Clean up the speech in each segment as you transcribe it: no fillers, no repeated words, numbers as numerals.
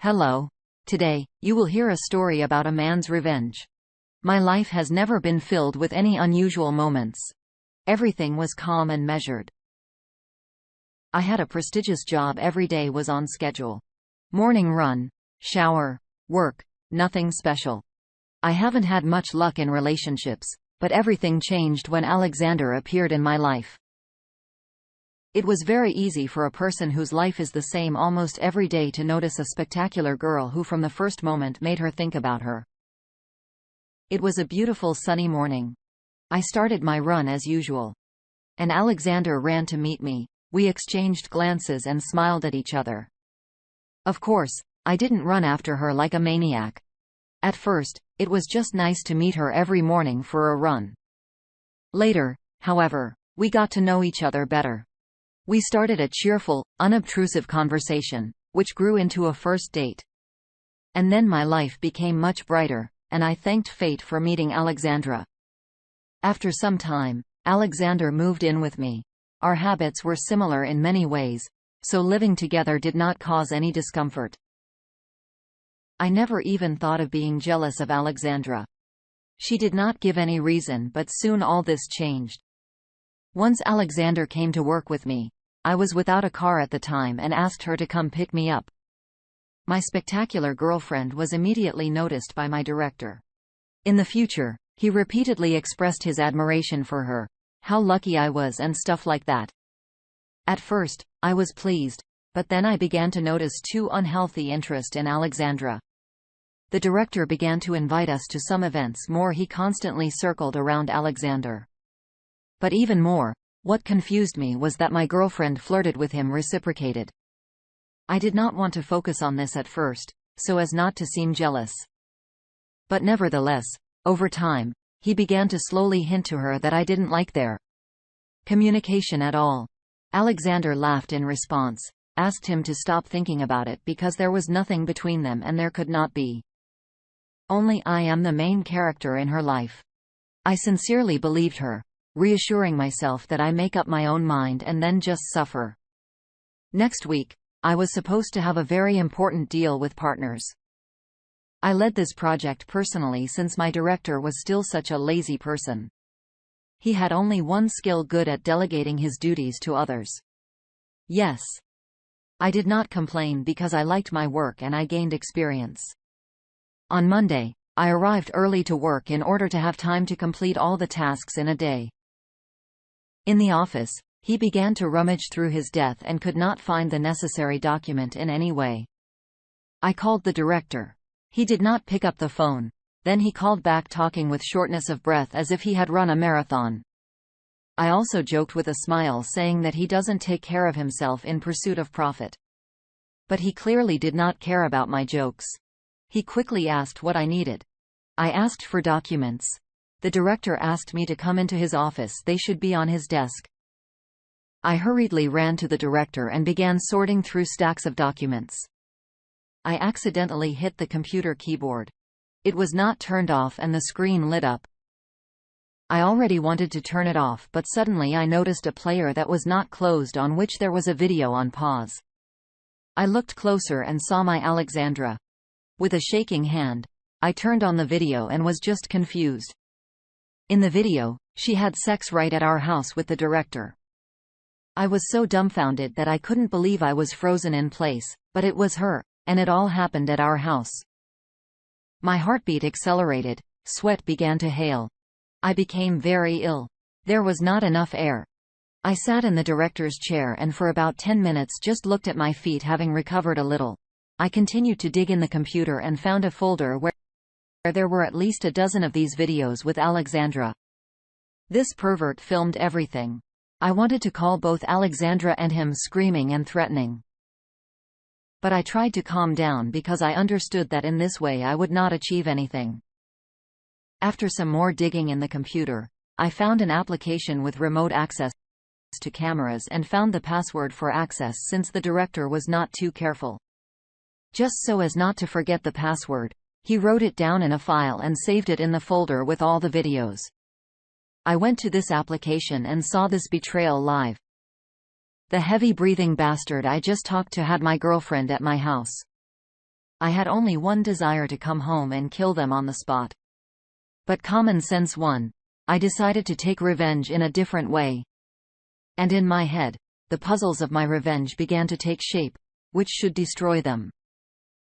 Hello. Today, you will hear a story about a man's revenge. My life has never been filled with any unusual moments. Everything was calm and measured. I had a prestigious job. Every day was on schedule. Morning run, shower, work, nothing special. I haven't had much luck in relationships, but everything changed when Alexander appeared in my life. It was very easy for a person whose life is the same almost every day to notice a spectacular girl who from the first moment made her think about her. It was a beautiful sunny morning. I started my run as usual. And Alexander ran to meet me. We exchanged glances and smiled at each other. Of course, I didn't run after her like a maniac. At first, it was just nice to meet her every morning for a run. Later, however, we got to know each other better. We started a cheerful, unobtrusive conversation, which grew into a first date. And then my life became much brighter, and I thanked fate for meeting Alexandra. After some time, Alexander moved in with me. Our habits were similar in many ways, so living together did not cause any discomfort. I never even thought of being jealous of Alexandra. She did not give any reason, but soon all this changed. Once Alexander came to work with me. I was without a car at the time and asked her to come pick me up. My spectacular girlfriend was immediately noticed by my director. In the future, he repeatedly expressed his admiration for her, how lucky I was and stuff like that. At first, I was pleased, but then I began to notice too unhealthy interest in Alexandra. The director began to invite us to some events more. He constantly circled around Alexander. But even more, what confused me was that my girlfriend flirted with him reciprocated. I did not want to focus on this at first, so as not to seem jealous. But nevertheless, over time, he began to slowly hint to her that I didn't like their communication at all. Alexander laughed in response, asked him to stop thinking about it because there was nothing between them and there could not be. Only I am the main character in her life. I sincerely believed her, reassuring myself that I make up my own mind and then just suffer. Next week, I was supposed to have a very important deal with partners. I led this project personally since my director was still such a lazy person. He had only one skill: good at delegating his duties to others. Yes. I did not complain because I liked my work and I gained experience. On Monday, I arrived early to work in order to have time to complete all the tasks in a day. In the office, he began to rummage through his desk and could not find the necessary document in any way. I called the director. He did not pick up the phone. Then he called back talking with shortness of breath as if he had run a marathon. I also joked with a smile saying that he doesn't take care of himself in pursuit of profit. But he clearly did not care about my jokes. He quickly asked what I needed. I asked for documents. The director asked me to come into his office. They should be on his desk. I hurriedly ran to the director and began sorting through stacks of documents. I accidentally hit the computer keyboard. It was not turned off and the screen lit up. I already wanted to turn it off, but suddenly I noticed a player that was not closed on which there was a video on pause. I looked closer and saw my Alexandra. With a shaking hand, I turned on the video and was just confused. In the video, she had sex right at our house with the director. I was so dumbfounded that I couldn't believe I was frozen in place, but it was her, and it all happened at our house. My heartbeat accelerated, sweat began to hail. I became very ill. There was not enough air. I sat in the director's chair and for about 10 minutes just looked at my feet. Having recovered a little, I continued to dig in the computer and found a folder where there were at least a dozen of these videos with Alexandra. This pervert filmed everything. I wanted to call both Alexandra and him, screaming and threatening. But I tried to calm down because I understood that in this way I would not achieve anything. After some more digging in the computer, I found an application with remote access to cameras and found the password for access since the director was not too careful. Just so as not to forget the password, he wrote it down in a file and saved it in the folder with all the videos. I went to this application and saw this betrayal live. The heavy-breathing bastard I just talked to had my girlfriend at my house. I had only one desire: to come home and kill them on the spot. But common sense won. I decided to take revenge in a different way. And in my head, the puzzles of my revenge began to take shape. Which should destroy them?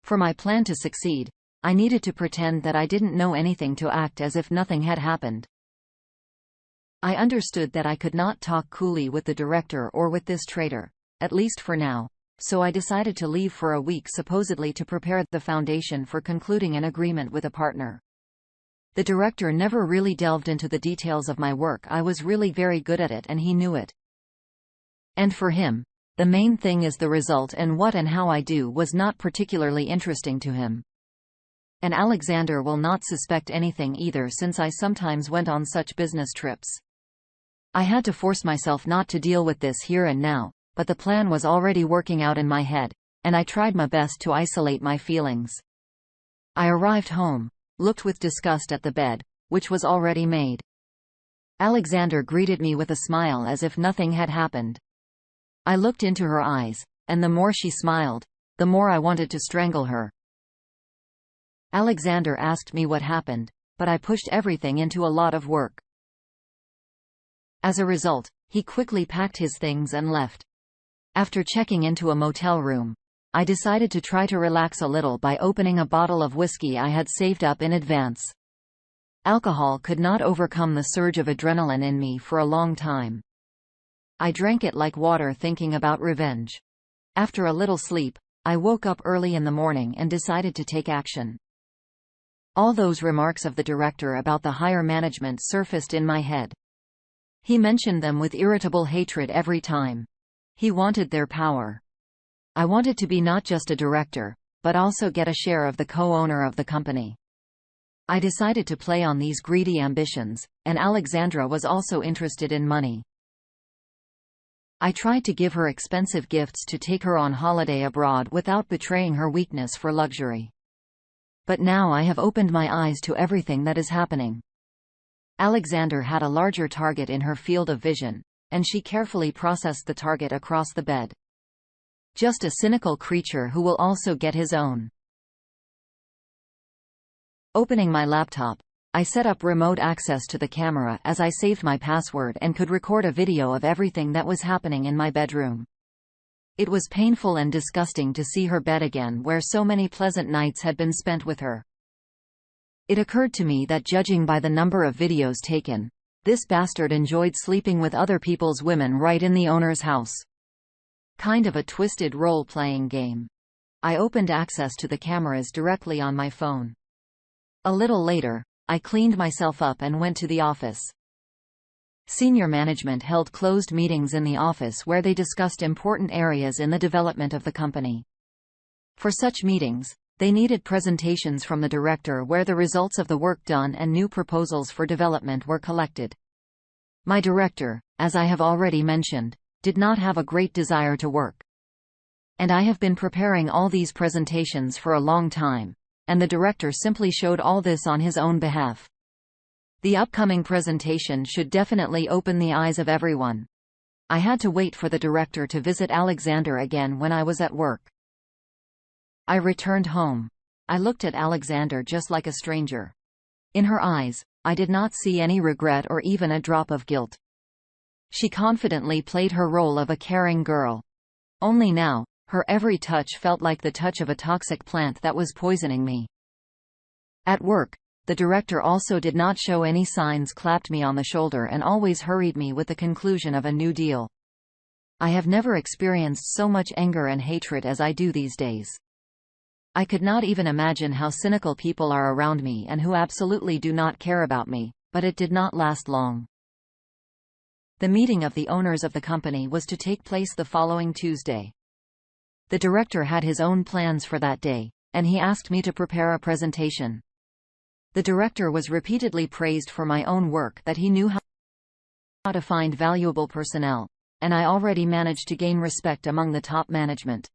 For my plan to succeed, I needed to pretend that I didn't know anything, to act as if nothing had happened. I understood that I could not talk coolly with the director or with this traitor, at least for now, so I decided to leave for a week, supposedly to prepare the foundation for concluding an agreement with a partner. The director never really delved into the details of my work. I was really very good at it, and he knew it. And for him, the main thing is the result, and what and how I do was not particularly interesting to him. And Alexander will not suspect anything either, since I sometimes went on such business trips. I had to force myself not to deal with this here and now, but the plan was already working out in my head, and I tried my best to isolate my feelings. I arrived home, looked with disgust at the bed, which was already made. Alexander greeted me with a smile as if nothing had happened. I looked into her eyes, and the more she smiled, the more I wanted to strangle her. Alexander asked me what happened, but I pushed everything into a lot of work. As a result, he quickly packed his things and left. After checking into a motel room, I decided to try to relax a little by opening a bottle of whiskey I had saved up in advance. Alcohol could not overcome the surge of adrenaline in me for a long time. I drank it like water, thinking about revenge. After a little sleep, I woke up early in the morning and decided to take action. All those remarks of the director about the higher management surfaced in my head. He mentioned them with irritable hatred every time. He wanted their power. I wanted to be not just a director, but also get a share of the co-owner of the company. I decided to play on these greedy ambitions, and Alexandra was also interested in money. I tried to give her expensive gifts to take her on holiday abroad without betraying her weakness for luxury. But now I have opened my eyes to everything that is happening. Alexander had a larger target in her field of vision, and she carefully processed the target across the bed. Just a cynical creature who will also get his own. Opening my laptop, I set up remote access to the camera as I saved my password and could record a video of everything that was happening in my bedroom. It was painful and disgusting to see her bed again, where so many pleasant nights had been spent with her. It occurred to me that, judging by the number of videos taken, this bastard enjoyed sleeping with other people's women right in the owner's house. Kind of a twisted role-playing game. I opened access to the cameras directly on my phone. A little later, I cleaned myself up and went to the office. Senior management held closed meetings in the office where they discussed important areas in the development of the company. For such meetings, they needed presentations from the director where the results of the work done and new proposals for development were collected. My director, as I have already mentioned, did not have a great desire to work. And I have been preparing all these presentations for a long time, and the director simply showed all this on his own behalf. The upcoming presentation should definitely open the eyes of everyone. I had to wait for the director to visit Alexander again when I was at work. I returned home. I looked at Alexander just like a stranger. In her eyes, I did not see any regret or even a drop of guilt. She confidently played her role of a caring girl. Only now, her every touch felt like the touch of a toxic plant that was poisoning me. At work, the director also did not show any signs, clapped me on the shoulder and always hurried me with the conclusion of a new deal. I have never experienced so much anger and hatred as I do these days. I could not even imagine how cynical people are around me and who absolutely do not care about me, but it did not last long. The meeting of the owners of the company was to take place the following Tuesday. The director had his own plans for that day, and he asked me to prepare a presentation. The director was repeatedly praised for my own work, that he knew how to find valuable personnel, and I already managed to gain respect among the top management.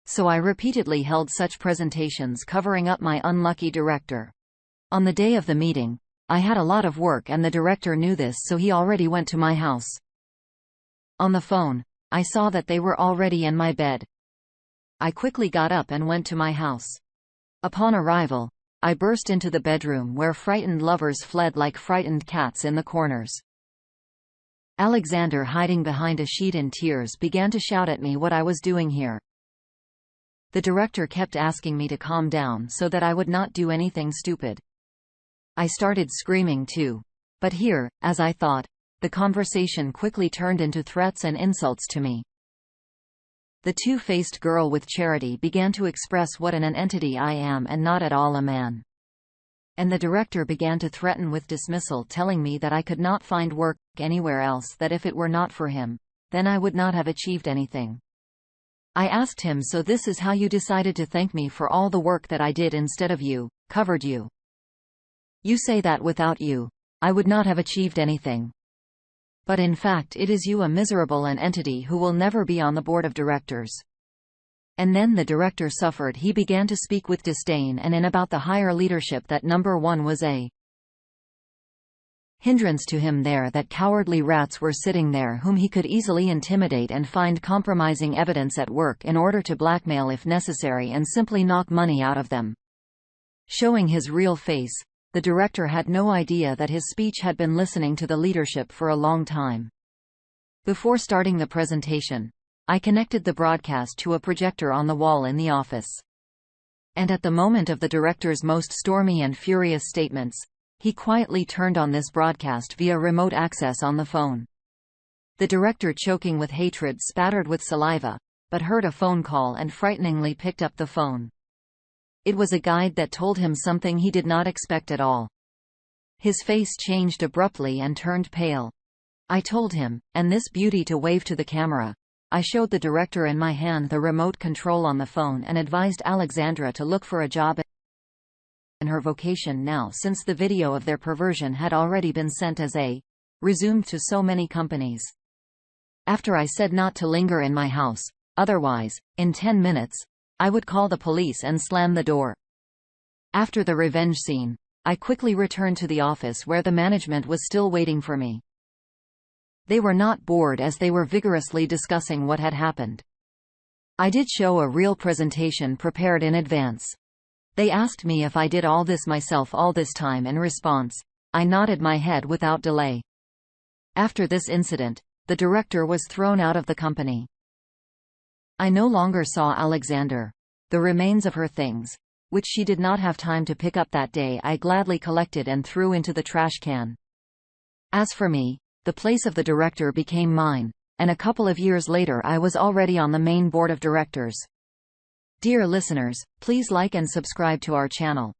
So I repeatedly held such presentations covering up my unlucky director. On the day of the meeting, I had a lot of work and the director knew this, so he already went to my house. On the phone, I saw that they were already in my bed. I quickly got up and went to my house. Upon arrival, I burst into the bedroom where frightened lovers fled like frightened cats in the corners. Alexander, hiding behind a sheet in tears, began to shout at me what I was doing here. The director kept asking me to calm down so that I would not do anything stupid. I started screaming too. But here, as I thought, the conversation quickly turned into threats and insults to me. The two-faced girl with Charity began to express what an entity I am and not at all a man. And the director began to threaten with dismissal, telling me that I could not find work anywhere else, that if it were not for him, then I would not have achieved anything. I asked him, so this is how you decided to thank me for all the work that I did instead of you, covered you. You say that without you, I would not have achieved anything. But in fact it is you, a miserable entity who will never be on the board of directors. And then the director suffered. He began to speak with disdain and in about the higher leadership, that number one was a hindrance to him there, that cowardly rats were sitting there whom he could easily intimidate and find compromising evidence at work in order to blackmail if necessary and simply knock money out of them. Showing his real face, the director had no idea that his speech had been listening to the leadership for a long time. Before starting the presentation, I connected the broadcast to a projector on the wall in the office. And at the moment of the director's most stormy and furious statements, he quietly turned on this broadcast via remote access on the phone. The director, choking with hatred, spattered with saliva, but heard a phone call and frighteningly picked up the phone. It was a guide that told him something he did not expect at all. His face changed abruptly and turned pale. I told him, and this beauty, to wave to the camera. I showed the director in my hand the remote control on the phone and advised Alexandra to look for a job in her vocation now, since the video of their perversion had already been sent as a resumed to so many companies. After I said not to linger in my house, otherwise, in 10 minutes, I would call the police and slam the door. After the revenge scene, I quickly returned to the office where the management was still waiting for me. They were not bored as they were vigorously discussing what had happened. I did show a real presentation prepared in advance. They asked me if I did all this myself all this time. In response, I nodded my head without delay. After this incident, the director was thrown out of the company. I no longer saw Alexander. The remains of her things, which she did not have time to pick up that day, I gladly collected and threw into the trash can. As for me, the place of the director became mine, and a couple of years later I was already on the main board of directors. Dear listeners, please like and subscribe to our channel.